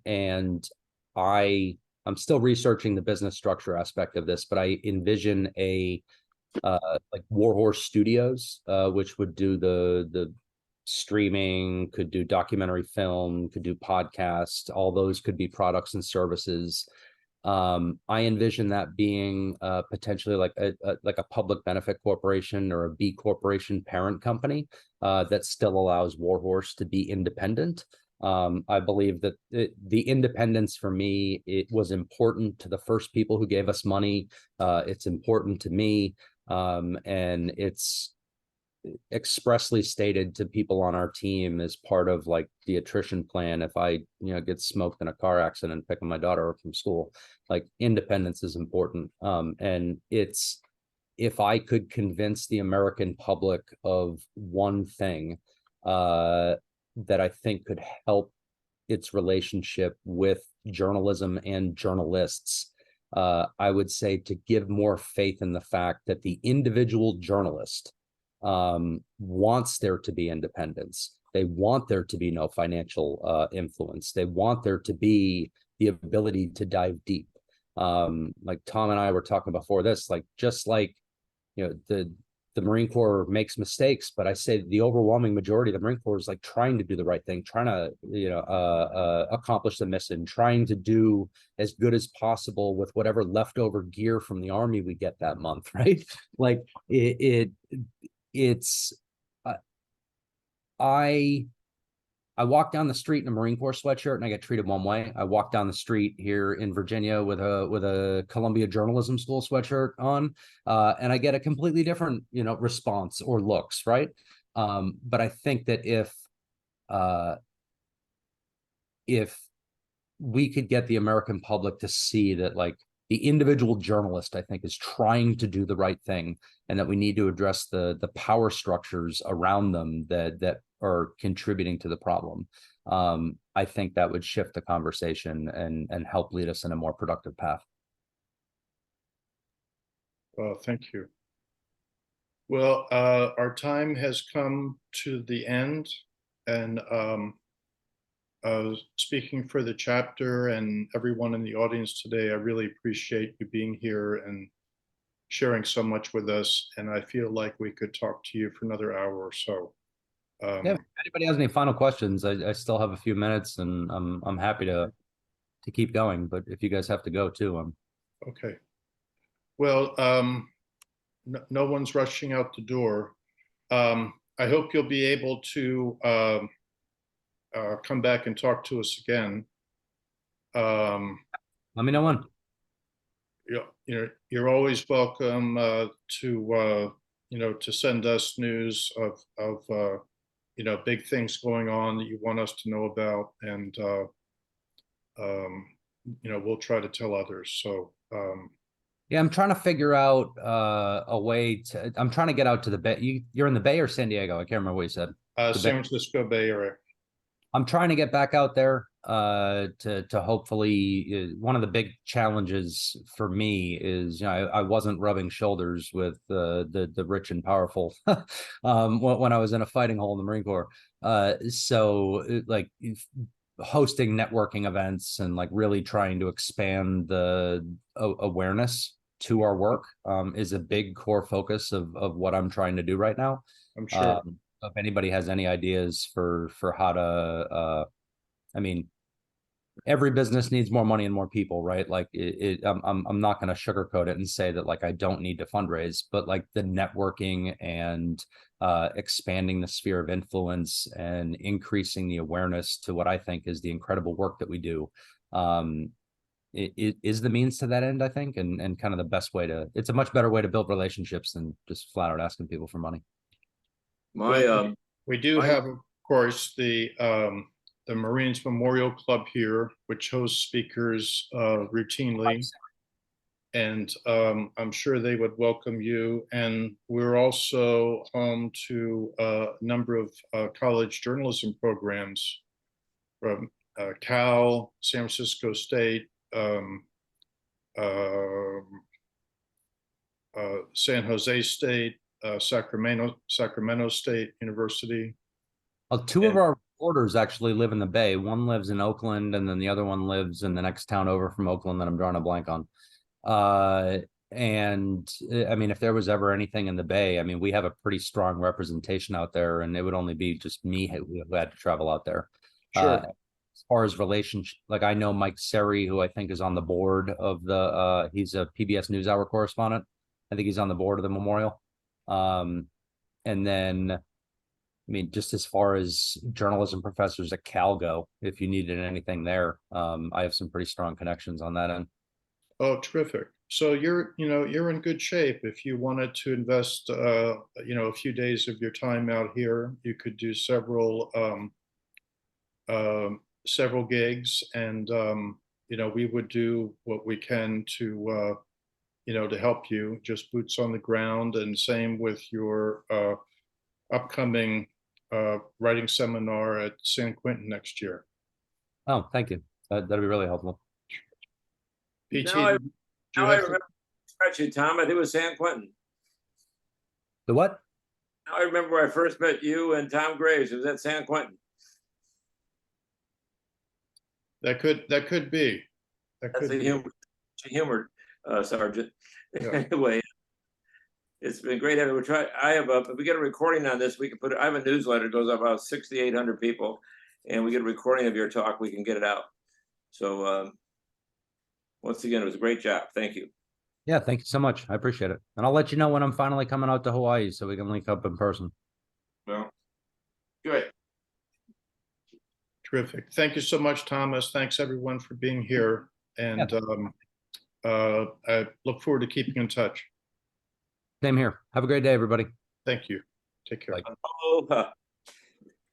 [SPEAKER 2] and I'm still researching the business structure aspect of this, but I envision a like Warhorse Studios, which would do the streaming, could do documentary film, could do podcast. All those could be products and services. I envision that being potentially like a public benefit corporation or a B corporation parent company that still allows Warhorse to be independent. I believe that the independence for me, it was important to the first people who gave us money. It's important to me, and it's expressly stated to people on our team as part of like the attrition plan. If I get smoked in a car accident picking my daughter up from school, like, independence is important. And it's, if I could convince the American public of one thing that I think could help its relationship with journalism and journalists, I would say to give more faith in the fact that the individual journalist wants there to be independence. They want there to be no financial influence. They want there to be the ability to dive deep. Like Tom and I were talking before this, like, just like, the Marine Corps makes mistakes, but I say the overwhelming majority of the Marine Corps is like trying to do the right thing, trying to, accomplish the mission, trying to do as good as possible with whatever leftover gear from the Army we get that month, right? Like it's I walk down the street in a Marine Corps sweatshirt and I get treated one way. I walk down the street here in Virginia with a Columbia Journalism School sweatshirt on, and I get a completely different, response or looks, right? But I think that if we could get the American public to see that, like, the individual journalist, I think, is trying to do the right thing, and that we need to address the power structures around them that are contributing to the problem. I think that would shift the conversation and help lead us in a more productive path.
[SPEAKER 1] Well, thank you. Well, our time has come to the end, and speaking for the chapter and everyone in the audience today, I really appreciate you being here and sharing so much with us. And I feel like we could talk to you for another hour or so.
[SPEAKER 2] Yeah, if anybody has any final questions, I still have a few minutes, and I'm happy to keep going. But if you guys have to go too,
[SPEAKER 1] okay. Well, no one's rushing out the door. I hope you'll be able to come back and talk to us again.
[SPEAKER 2] let me know when.
[SPEAKER 1] You're always welcome to send us news of big things going on that you want us to know about, and we'll try to tell others. So
[SPEAKER 2] yeah, I'm trying to figure out a way to. I'm trying to get out to the Bay. You're in the Bay or San Diego? I can't remember what you said.
[SPEAKER 1] San Francisco Bay Area.
[SPEAKER 2] I'm trying to get back out there. to hopefully, one of the big challenges for me is, I wasn't rubbing shoulders with the rich and powerful when I was in a fighting hole in the Marine Corps. Hosting networking events and like really trying to expand the awareness to our work is a big core focus of what I'm trying to do right now.
[SPEAKER 1] I'm sure.
[SPEAKER 2] If anybody has any ideas for how to, I mean, every business needs more money and more people, right? Like I'm not going to sugarcoat it and say that like I don't need to fundraise, but like the networking and expanding the sphere of influence and increasing the awareness to what I think is the incredible work that we do. It is the means to that end, I think, and kind of the best way to. It's a much better way to build relationships than just flat out asking people for money.
[SPEAKER 1] We do have, of course, the Marines Memorial Club here, which hosts speakers routinely. And I'm sure they would welcome you. And we're also home to a number of college journalism programs from Cal, San Francisco State, San Jose State, Sacramento State University.
[SPEAKER 2] Two of our reporters actually live in the Bay. One lives in Oakland, and then the other one lives in the next town over from Oakland that I'm drawing a blank on. And I mean, if there was ever anything in the Bay, I mean, we have a pretty strong representation out there, and it would only be just me who had to travel out there.
[SPEAKER 1] Sure.
[SPEAKER 2] As far as relationship, like I know Mike Seri, who I think is on the board of the, he's a PBS NewsHour correspondent. I think he's on the board of the memorial. And then, I mean, just as far as journalism professors at Cal go, if you needed anything there, I have some pretty strong connections on that end.
[SPEAKER 1] Oh, terrific. So you're in good shape. If you wanted to invest, a few days of your time out here, you could do several gigs, and we would do what we can to to help you, just boots on the ground. And same with your upcoming writing seminar at San Quentin next year.
[SPEAKER 2] Oh, thank you. That'd be really helpful.
[SPEAKER 1] PT,
[SPEAKER 3] I remember you, Tom. I think it was San Quentin.
[SPEAKER 2] The what?
[SPEAKER 3] Now I remember where I first met you and Tom Graves. It was at San Quentin.
[SPEAKER 1] That could be.
[SPEAKER 3] That's a humor, Sergeant.
[SPEAKER 1] Yeah.
[SPEAKER 3] Anyway, it's been great having. If we get a recording on this, we can put it. I have a newsletter. It goes up about 6,800 people, and we get a recording of your talk. We can get it out. So once again, it was a great job. Thank you.
[SPEAKER 2] Yeah, thank you so much. I appreciate it. And I'll let you know when I'm finally coming out to Hawaii so we can link up in person.
[SPEAKER 3] Well, good.
[SPEAKER 1] Terrific. Thank you so much, Thomas. Thanks everyone for being here. And I look forward to keeping in touch.
[SPEAKER 2] Same here. Have a great day, everybody.
[SPEAKER 1] Thank you. Take care.
[SPEAKER 2] Bye.
[SPEAKER 3] Aloha.